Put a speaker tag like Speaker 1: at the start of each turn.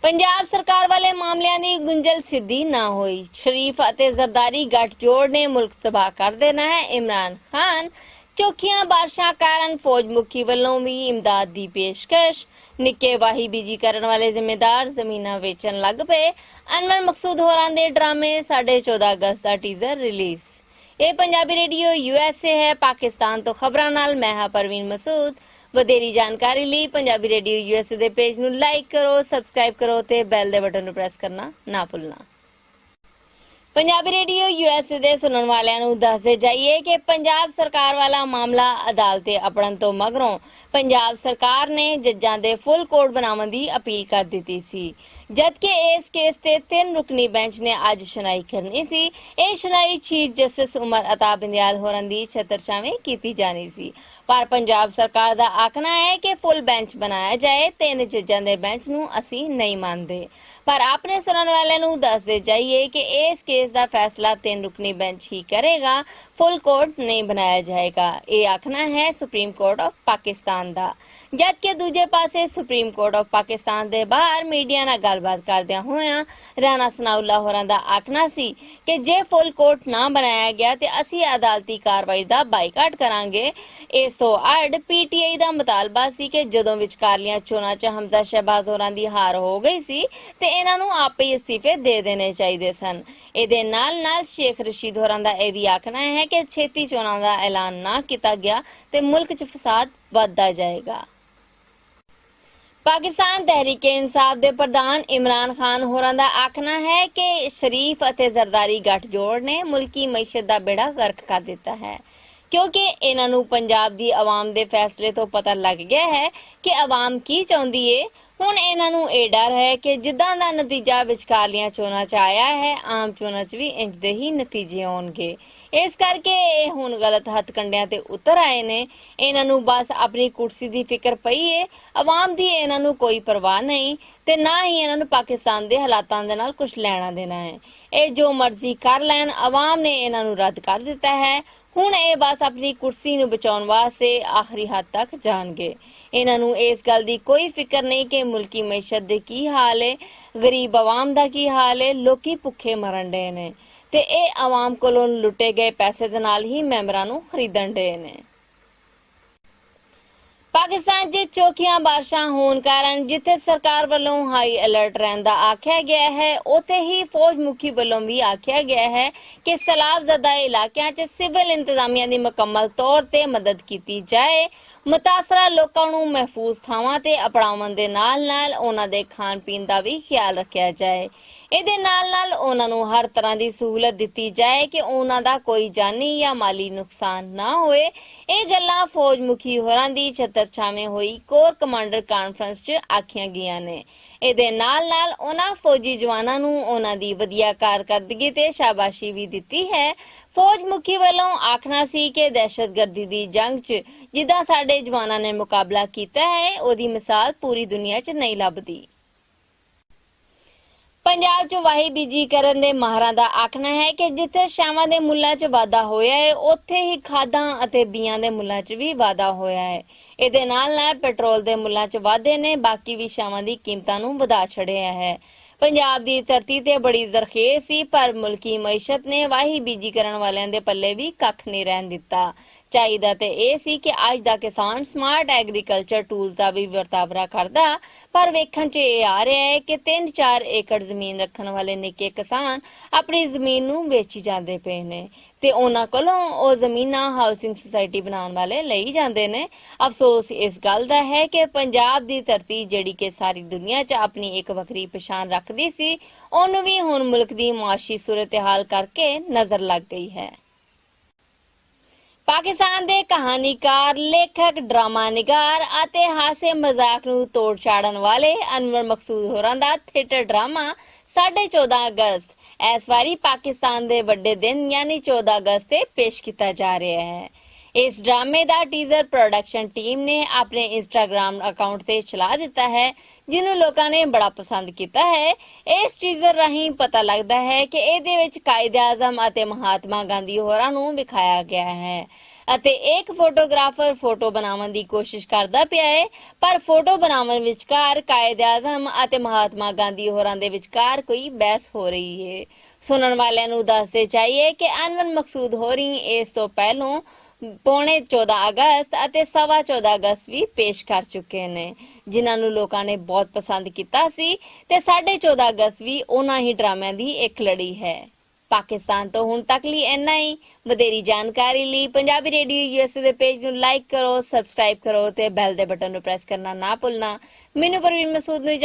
Speaker 1: पंजाब सरकार वाले मामलों की गुंजल सिद्धि ना हुई। शरीफ ਅਤੇ ਜ਼ਰਦਾਰੀ गठजोड़ ने मुल्क तबाह कर देना है। इमरान खान चौखियां बारिशां कारण फौज मुखी वालों भी इमदाद की पेशकश। निक्के वाही बीजी करन वाले जिम्मेदार जमीनां वेचन लग पे। अनवर मकसूद होरां दे ड्रामे 14.5 अगस्त का टीजर रिलीज। ये पंजाबी रेडियो यूएसए है पाकिस्तान तो खबरां नाल मैं हां परवीन मसूद। ਵਧੇਰੀ ਜਾਣਕਾਰੀ ਲਈ ਪੰਜਾਬੀ ਰੇਡੀਓ यूएसए ਦੇ ਪੇਜ ਨੂੰ ਲਾਈਕ ਕਰੋ, ਸਬਸਕ੍ਰਾਈਬ ਕਰੋ ਤੇ ਬੈਲ ਦੇ ਬਟਨ ਨੂੰ ਪ੍ਰੈਸ ਕਰਨਾ ਨਾ ਭੁੱਲਣਾ। पंजाबी रेडियो यूएसए ਦੇ ਸੁਣਨ ਵਾਲਿਆਂ ਨੂੰ ਦੱਸਦੇ ਜਾਈਏ ਕਿ ਪੰਜਾਬ ਸਰਕਾਰ ਵਾਲਾ ਮਾਮਲਾ ਅਦਾਲਤੇ ਅਪੜਨ ਤੋਂ ਮਗਰੋਂ ਪੰਜਾਬ ਸਰਕਾਰ ਨੇ ਜੱਜਾਂ ਦੇ ਫੁੱਲ ਕੋਰਟ ਬਣਾਉਣ ਦੀ ਅਪੀਲ ਕਰ ਦਿੱਤੀ ਸੀ, ਜਦਕਿ ਇਸ ਕੇਸ ਤੇ 3 ਰੁਕਨੀ ਬੈਂਚ ਨੇ ਅੱਜ ਸੁਣਾਈ ਕਰਨੀ ਸੀ। ਇਹ ਸੁਣਾਈ ਚੀਫ ਜਸਟਿਸ ਉਮਰ ਅਤਾ ਬੰਦਿਆਲ ਹੋਰਾਂ ਦੀ ਛਤਰਛਾਵੇਂ ਕੀਤੀ ਜਾਣੀ ਸੀ, पर पंजाब सरकार का आखना है कि फुल बेंच बनाया जाए। 3 जजां दे बेंच नूं असीं नहीं मानते, पर अपने सुनन वाले नूं दसदे जाइए कि इस केस का फैसला 3 रुकनी बेंच ही करेगा, फुल कोर्ट नहीं बनाया जाएगा। ये आखना है सुप्रीम कोर्ट ऑफ पाकिस्तान का। जबकि दूजे पासे सुप्रीम कोर्ट ऑफ पाकिस्तान के बाहर मीडिया नाल गलबात करदियां होइयां राणा सनाउल्ला होरां दा आखना सी कि जे फुल कोर्ट ना बनाया गया तो असीं अदालती कार्रवाई का बाईकाट करांगे। इस तो अड पीटीआई का मुतालबा सी कि जदों विचकारलियां चोणां च हमजा शहबाज होरां दी हार हो गई सी ते इन्हां नूं आपे ही इस्तीफे दे देने चाहिए सन। इहदे नाल नाल शेख रशीद होरां दा इह वी आखना है कि छेती चोणां दा ऐलान ना कीता गया ते मुल्क च फसाद वधदा जाएगा। पाकिस्तान तहरीक इंसाफ के प्रधान इमरान खान होरां दा आखना है कि शरीफ ਅਤੇ ਜ਼ਰਦਾਰੀ गठजोड़ ने मुल्की मईशत का बेड़ा गर्क कर दिता है, क्योंकि इन्हां नूं पंजाब दी आवाम दे फैसले तो पता लग गया है कि आवाम की चाहुंदी है। हुण इन्हां नूं इह डर है कि जिद्दां दा नतीजा विचकारलियां चोणां च आया है, आम चोणां च भी इंज दे ही नतीजे आउणगे। इस करके इह हुण गलत हथकंडियां ते उतर आए ने। इन्हां नूं बस अपनी कुर्सी दी फिक्र पई है, आवाम दी इन्हां नूं कोई परवाह नहीं ते ना ही इन्हां नूं पाकिस्तान दे हालातां दे नाल कुछ लैणा देना है। इह जो मर्जी कर लैण, आवाम ने इन्हां नूं रद्द कर दिता है। हुण ਇਹ बस अपनी कुर्सी ਨੂੰ बचाउण वास्ते आखिरी हद तक जाणगे। इन्हां नूं इस गल दी कोई फिक्र नहीं कि मुल्की मैशत दे की हाल है, गरीब आवाम दा की हाल है। लोकी भुखे मरण डे ने ते ਇਹ आवाम कोलों लुटे गए पैसे दे नाल ही मैंबरां नूं खरीदण डे ने। पाकिस्तान च चौखियां बारिशां होने कारण जिथे सरकार वालों हाई अलर्ट रहने का आख्या गया है, उथे ही फौज मुखी वालों भी आख्या गया है कि सैलाबज़दा इलाकों च सिविल इंतजामिया की मुकम्मल तौर पर मदद की जाए। मुतासरा लोगों को महफूज थावां ते अपनाउण दे नाल नाल उन्हां दे खाण पीण का भी ख्याल रखा जाए। ਇਹਦੇ ਨਾਲ ਉਹਨਾਂ ਨੂੰ ਹਰ ਤਰ੍ਹਾਂ ਦੀ ਸਹੂਲਤ ਦਿੱਤੀ ਜਾਏ ਕਿ ਉਹਨਾਂ ਦਾ ਕੋਈ ਜਾਨੀ ਜਾਂ ਮਾਲੀ ਨੁਕਸਾਨ ਨਾ ਹੋਏ। ਇਹ ਗੱਲਾਂ ਫੌਜ ਮੁਖੀ ਹੋਰਾਂ ਦੀ ਛਤਰਛਾਵੇਂ ਹੋਈ ਕੋਰ ਕਮਾਂਡਰ ਕਾਨਫਰੰਸ 'ਚ ਆਖੀਆਂ ਗਈਆਂ ਨੇ। ਇਹਦੇ ਨਾਲ ਉਹਨਾਂ ਫੌਜੀ ਜਵਾਨਾਂ ਨੂੰ ਉਹਨਾਂ ਦੀ ਵਧੀਆ ਕਾਰਕਰਦਗੀ ਤੇ ਸ਼ਾਬਾਸ਼ੀ ਵੀ ਦਿੱਤੀ ਹੈ। ਫੌਜ ਮੁਖੀ ਵੱਲੋਂ ਆਖਣਾ ਸੀ ਕਿ ਦਹਿਸ਼ਤਗਰਦੀ ਦੀ ਜੰਗ 'ਚ ਜਿੱਦਾਂ ਸਾਡੇ ਜਵਾਨਾਂ ਨੇ ਮੁਕਾਬਲਾ ਕੀਤਾ ਹੈ, ਉਹਦੀ ਮਿਸਾਲ ਪੂਰੀ ਦੁਨੀਆ 'ਚ ਨਹੀਂ ਲੱਭਦੀ। पंजाब च वाही बीजी करन दे माहरां दा आखना है कि जिथे शावां दे मुल्लां च वाधा होया है, उत्थे ही खादां अते बीआं दे मुल्लां च भी वाधा होया है। इहदे नाल पेट्रोल दे मुल्लां च वाधे ने, बाकी भी शावां दी कीमतां नूं वधा छड़िया है। पंजाब दी धरती ते बड़ी जरखेज सी, पर मुल्की मईशत ने वाही बीजी करन वालियां दे पल्ले भी कख नहीं रहन दिता। चाहिदा ते ਇਹ ਸੀ ਕਿ ਅੱਜ ਦਾ ਕਿਸਾਨ ਸਮਾਰਟ ਐਗਰੀਕਲਚਰ ਟੂਲਸ ਦਾ ਵੀ ਵਰਤਾਵਰਾ ਕਰਦਾ, ਪਰ ਵੇਖਣ 'ਚ ਇਹ ਆ ਰਿਹਾ ਹੈ ਕਿ 3-4 ਏਕੜ ਜ਼ਮੀਨ ਰੱਖਣ ਵਾਲੇ ਨਿੱਕੇ ਕਿਸਾਨ ਆਪਣੀ ਜ਼ਮੀਨ ਨੂੰ ਵੇਚੀ ਜਾਂਦੇ ਪਏ ਨੇ ਤੇ ਉਹਨਾਂ ਕੋਲੋਂ ਉਹ ਜ਼ਮੀਨਾਂ ਹਾਊਸਿੰਗ ਸੁਸਾਇਟੀ ਬਣਾਉਣ ਵਾਲੇ ਲਈ ਜਾਂਦੇ ਨੇ। ਅਫਸੋਸ ਇਸ ਗੱਲ ਦਾ ਹੈ ਕਿ ਪੰਜਾਬ ਦੀ ਧਰਤੀ ਜਿਹੜੀ ਕਿ ਸਾਰੀ ਦੁਨੀਆ 'ਚ ਆਪਣੀ ਇੱਕ ਵੱਖਰੀ ਪਛਾਣ ਰੱਖਦੀ ਸੀ, ਉਹਨੂੰ ਵੀ ਹੁਣ ਮੁਲਕ ਦੀ ਮੁਆਸ਼ੀ ਸੂਰਤ-ਹਾਲ ਕਰਕੇ ਨਜ਼ਰ ਲੱਗ ਗਈ ਹੈ। पाकिस्तान दे कहानीकार, लेखक, ड्रामा निगार ਅਤੇ ਹਾਸੇ ਮਜ਼ਾਕ ਨੂੰ ਤੋੜ ਚਾੜਨ ਵਾਲੇ ਅਨਵਰ ਮਕਸੂਦ ਹੋਰਾਂ ਦਾ ਥੀਏਟਰ ਡਰਾਮਾ 14.5 अगस्त ਇਸ ਵਾਰੀ ਪਾਕਿस्तान ਦੇ ਵੱਡੇ ਦਿਨ यानी 14 अगस्त ਤੇ ਪੇਸ਼ ਕੀਤਾ ਜਾ ਰਿਹਾ ਹੈ। इस ड्रामे का टीजर प्रोडक्शन टीम ने अपने इंस्टाग्राम अकाउंट से चला दिता है, जिन्होंने लोगों ने बड़ा पसंद किया है। इस टीजर राहीं पता लगता है कि इहदे विच कायदे आजम और महात्मा गांधी होरां नूं विखाया गया है। ਅਤੇ ਇੱਕ ਫੋਟੋਗ੍ਰਾਫਰ ਫੋਟੋ ਬਣਾਉਣ ਦੀ ਕੋਸ਼ਿਸ਼ ਕਰਦਾ ਪਿਆ ਹੈ, ਪਰ ਫੋਟੋ ਬਣਾਉਣ ਵਿਚਕਾਰ ਕਾਇਦ-ਏ-ਆਜ਼ਮ ਅਤੇ ਮਹਾਤਮਾ ਗਾਂਧੀ ਹੋਰਾਂ ਦੇ ਵਿਚਕਾਰ ਕੋਈ ਬਹਿਸ ਹੋ ਰਹੀ ਹੈ। ਸੁਣਨ ਵਾਲਿਆਂ ਨੂੰ ਦੱਸਦੇ ਚਾਹੀਏ ਕਿ ਅਨਵਰ ਮਕਸੂਦ ਹੋਰੀ ਇਸ ਤੋਂ ਪਹਿਲਾਂ ਪੌਣੇ 14 ਅਗਸਤ ਅਤੇ ਸਵਾ 14 ਅਗਸਤ ਵੀ ਪੇਸ਼ ਕਰ ਚੁੱਕੇ ਨੇ, ਜਿਨ੍ਹਾਂ ਨੂੰ ਲੋਕਾਂ ਨੇ ਬਹੁਤ ਪਸੰਦ ਕੀਤਾ ਸੀ ਤੇ 14.5 ਅਗਸਤ ਵੀ ਉਹਨਾਂ ਹੀ ਡਰਾਮਿਆਂ ਦੀ ਇੱਕ ਲੜੀ ਹੈ। ਪਾਕਿਸਤਾਨ ਤੋਂ ਹੁਣ ਤੱਕ ਲਈ ਇੰਨਾ ਹੀ। ਵਧੇਰੀ ਜਾਣਕਾਰੀ ਲਈ ਪੰਜਾਬੀ ਰੇਡੀਓ ਯੂਐਸਏ ਦੇ ਪੇਜ ਨੂੰ ਲਾਈਕ ਕਰੋ, ਸਬਸਕ੍ਰਾਈਬ ਕਰੋ ਤੇ ਬੈਲ ਦੇ ਬਟਨ ਨੂੰ ਪ੍ਰੈਸ ਕਰਨਾ ਨਾ ਭੁੱਲਣਾ। ਮੈਨੂੰ ਪਰਵੀਨ ਮਸੂਦ ਨੂੰ